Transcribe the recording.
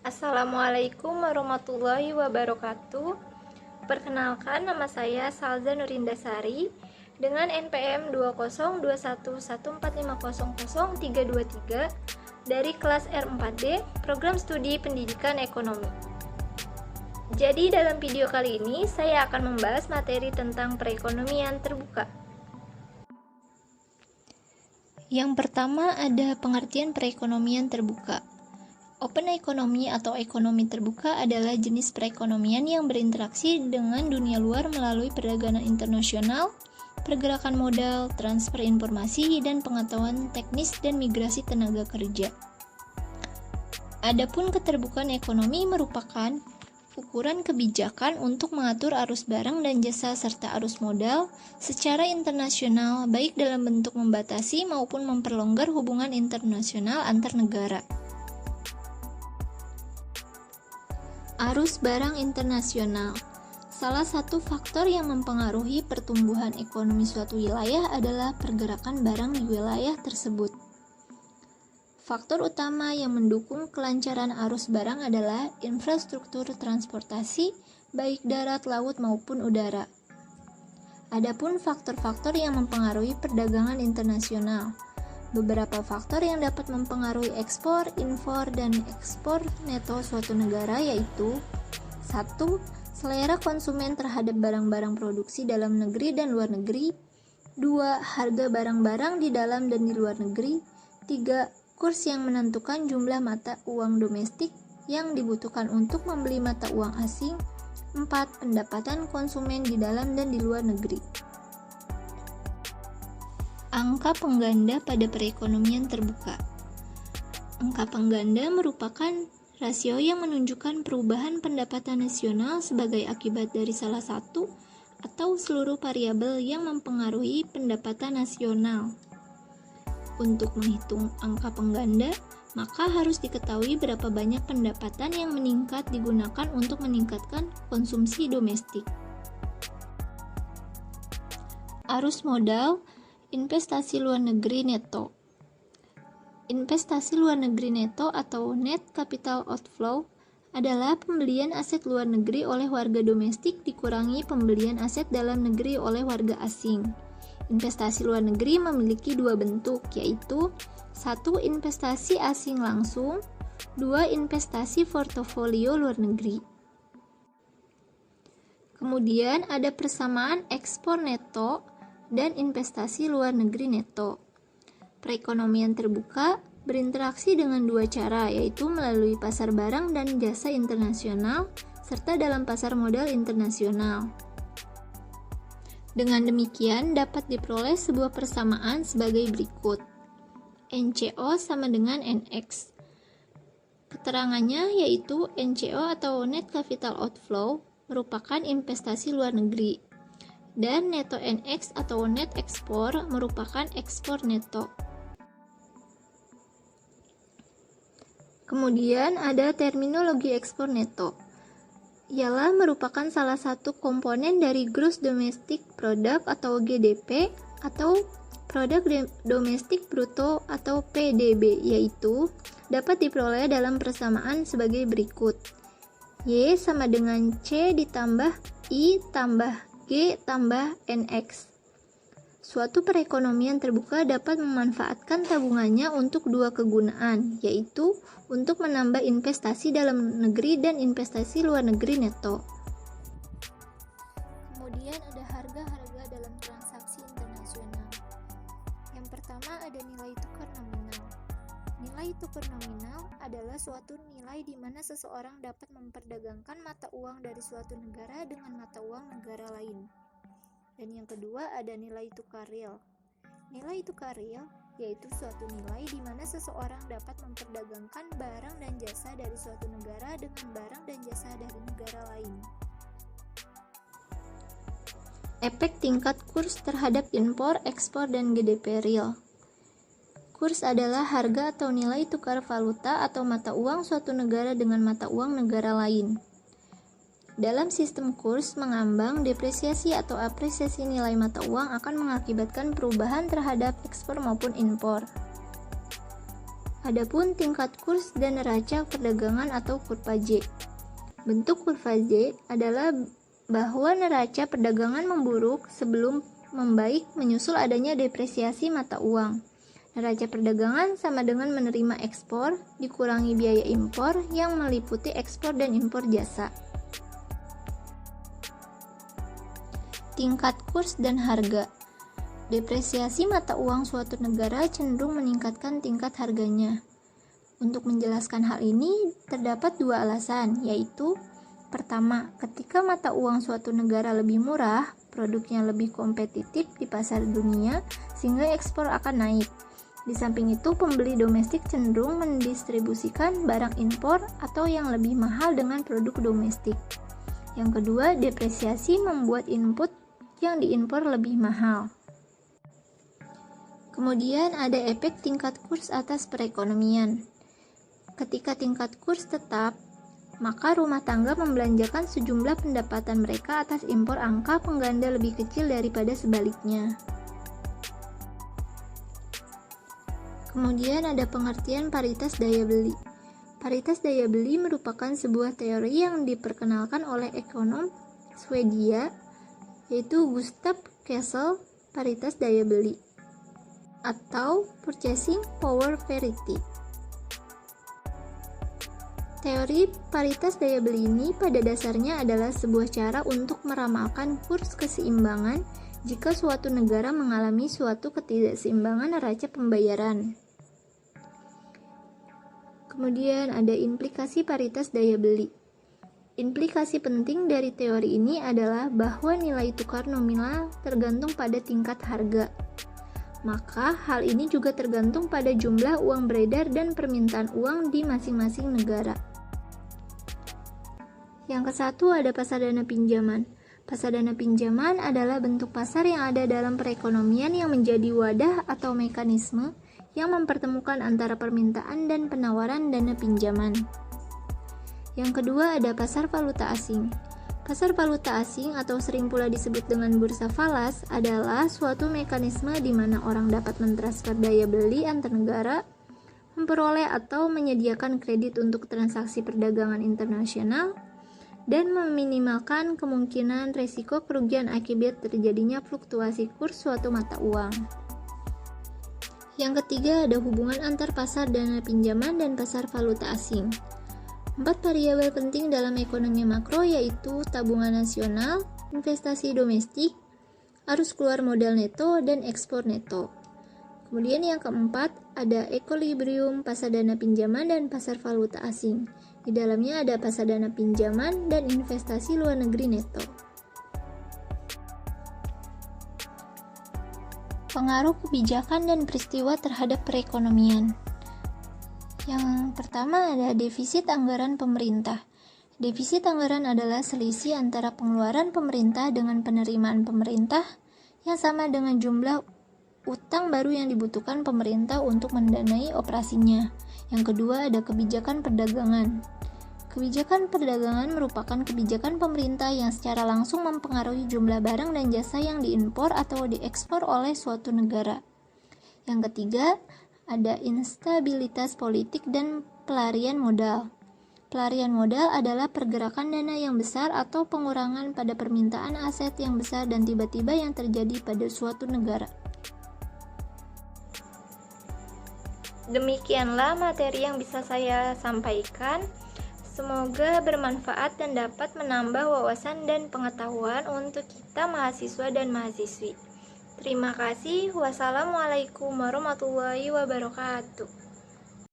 Assalamualaikum warahmatullahi wabarakatuh. Perkenalkan, nama saya Salza Nurindasari dengan NPM 2021145000323 dari kelas R4D, Program Studi Pendidikan Ekonomi. Jadi dalam video kali ini saya akan membahas materi tentang perekonomian terbuka. Yang pertama ada pengertian perekonomian terbuka. Open economy atau ekonomi terbuka adalah jenis perekonomian yang berinteraksi dengan dunia luar melalui perdagangan internasional, pergerakan modal, transfer informasi, dan pengetahuan teknis dan migrasi tenaga kerja. Adapun keterbukaan ekonomi merupakan ukuran kebijakan untuk mengatur arus barang dan jasa serta arus modal secara internasional, baik dalam bentuk membatasi maupun memperlonggar hubungan internasional antar negara. Arus barang internasional. Salah satu faktor yang mempengaruhi pertumbuhan ekonomi suatu wilayah adalah pergerakan barang di wilayah tersebut. Faktor utama yang mendukung kelancaran arus barang adalah infrastruktur transportasi, baik darat, laut, maupun udara. Adapun faktor-faktor yang mempengaruhi perdagangan internasional. Beberapa faktor yang dapat mempengaruhi ekspor, impor, dan ekspor neto suatu negara yaitu 1. Selera konsumen terhadap barang-barang produksi dalam negeri dan luar negeri. 2. Harga barang-barang di dalam dan di luar negeri. 3. Kurs yang menentukan jumlah mata uang domestik yang dibutuhkan untuk membeli mata uang asing. 4. Pendapatan konsumen di dalam dan di luar negeri. Angka pengganda pada perekonomian terbuka. Angka pengganda merupakan rasio yang menunjukkan perubahan pendapatan nasional sebagai akibat dari salah satu atau seluruh variabel yang mempengaruhi pendapatan nasional. Untuk menghitung angka pengganda, maka harus diketahui berapa banyak pendapatan yang meningkat digunakan untuk meningkatkan konsumsi domestik. Arus modal, investasi luar negeri neto. Investasi luar negeri neto atau net capital outflow adalah pembelian aset luar negeri oleh warga domestik dikurangi pembelian aset dalam negeri oleh warga asing. Investasi luar negeri memiliki dua bentuk, yaitu 1. Investasi asing langsung, 2. Investasi portofolio luar negeri. Kemudian ada persamaan ekspor neto dan investasi luar negeri neto. Perekonomian terbuka berinteraksi dengan dua cara, yaitu melalui pasar barang dan jasa internasional serta dalam pasar modal internasional. Dengan demikian dapat diperoleh sebuah persamaan sebagai berikut. NCO sama dengan NX. Keterangannya yaitu NCO atau Net Capital Outflow merupakan investasi luar negeri, dan neto NX atau net ekspor merupakan ekspor neto. Kemudian ada terminologi ekspor neto. Ialah merupakan salah satu komponen dari Gross Domestic Product atau GDP atau Produk Domestik Bruto atau PDB, yaitu dapat diperoleh dalam persamaan sebagai berikut. Y sama dengan C ditambah I tambah G tambah NX. Suatu perekonomian terbuka dapat memanfaatkan tabungannya untuk dua kegunaan, yaitu untuk menambah investasi dalam negeri dan investasi luar negeri neto. Kemudian ada harga-harga dalam transaksi internasional. Yang pertama ada nilai tukar nominal. Nilai tukar nominal adalah suatu nilai di mana seseorang dapat memperdagangkan mata uang dari suatu negara dengan mata uang negara lain. Dan yang kedua ada nilai tukar real. Nilai tukar real yaitu suatu nilai di mana seseorang dapat memperdagangkan barang dan jasa dari suatu negara dengan barang dan jasa dari negara lain. Efek tingkat kurs terhadap impor, ekspor, dan GDP real. Kurs adalah harga atau nilai tukar valuta atau mata uang suatu negara dengan mata uang negara lain. Dalam sistem kurs mengambang, depresiasi atau apresiasi nilai mata uang akan mengakibatkan perubahan terhadap ekspor maupun impor. Adapun tingkat kurs dan neraca perdagangan atau kurva J. Bentuk kurva J adalah bahwa neraca perdagangan memburuk sebelum membaik menyusul adanya depresiasi mata uang. Neraca perdagangan sama dengan menerima ekspor dikurangi biaya impor yang meliputi ekspor dan impor jasa. Tingkat kurs dan harga. Depresiasi mata uang suatu negara cenderung meningkatkan tingkat harganya. Untuk menjelaskan hal ini, terdapat dua alasan, yaitu pertama, ketika mata uang suatu negara lebih murah, produknya lebih kompetitif di pasar dunia, sehingga ekspor akan naik. Di samping itu, pembeli domestik cenderung mendistribusikan barang impor atau yang lebih mahal dengan produk domestik. Yang kedua, depresiasi membuat input yang diimpor lebih mahal. Kemudian ada efek tingkat kurs atas perekonomian. Ketika tingkat kurs tetap, maka rumah tangga membelanjakan sejumlah pendapatan mereka atas impor angka pengganda lebih kecil daripada sebaliknya. Kemudian ada pengertian paritas daya beli. Paritas daya beli merupakan sebuah teori yang diperkenalkan oleh ekonom Swedia, yaitu Gustav Kessel, paritas daya beli atau purchasing power parity. Teori paritas daya beli ini pada dasarnya adalah sebuah cara untuk meramalkan kurs keseimbangan jika suatu negara mengalami suatu ketidakseimbangan neraca pembayaran. Kemudian ada implikasi paritas daya beli. Implikasi penting dari teori ini adalah bahwa nilai tukar nominal tergantung pada tingkat harga. Maka hal ini juga tergantung pada jumlah uang beredar dan permintaan uang di masing-masing negara. Yang kesatu ada pasar dana pinjaman. Pasar dana pinjaman adalah bentuk pasar yang ada dalam perekonomian yang menjadi wadah atau mekanisme yang mempertemukan antara permintaan dan penawaran dana pinjaman. Yang kedua ada pasar valuta asing. Pasar valuta asing atau sering pula disebut dengan bursa falas adalah suatu mekanisme di mana orang dapat mentransfer daya beli antar negara, memperoleh atau menyediakan kredit untuk transaksi perdagangan internasional, dan meminimalkan kemungkinan resiko kerugian akibat terjadinya fluktuasi kurs suatu mata uang. Yang ketiga ada hubungan antar pasar dana pinjaman dan pasar valuta asing. 4 variabel penting dalam ekonomi makro yaitu tabungan nasional, investasi domestik, arus keluar modal neto, dan ekspor neto. Kemudian yang keempat ada equilibrium pasar dana pinjaman dan pasar valuta asing. Di dalamnya ada pasar dana pinjaman dan investasi luar negeri neto. Pengaruh kebijakan dan peristiwa terhadap perekonomian. Yang pertama ada defisit anggaran pemerintah. Defisit anggaran adalah selisih antara pengeluaran pemerintah dengan penerimaan pemerintah yang sama dengan jumlah utang baru yang dibutuhkan pemerintah untuk mendanai operasinya. Yang kedua ada kebijakan perdagangan. Kebijakan perdagangan merupakan kebijakan pemerintah yang secara langsung mempengaruhi jumlah barang dan jasa yang diimpor atau diekspor oleh suatu negara. Yang ketiga ada instabilitas politik dan pelarian modal. Pelarian modal adalah pergerakan dana yang besar atau pengurangan pada permintaan aset yang besar dan tiba-tiba yang terjadi pada suatu negara. Demikianlah materi yang bisa saya sampaikan. Semoga bermanfaat dan dapat menambah wawasan dan pengetahuan untuk kita mahasiswa dan mahasiswi. Terima kasih. Wassalamualaikum warahmatullahi wabarakatuh.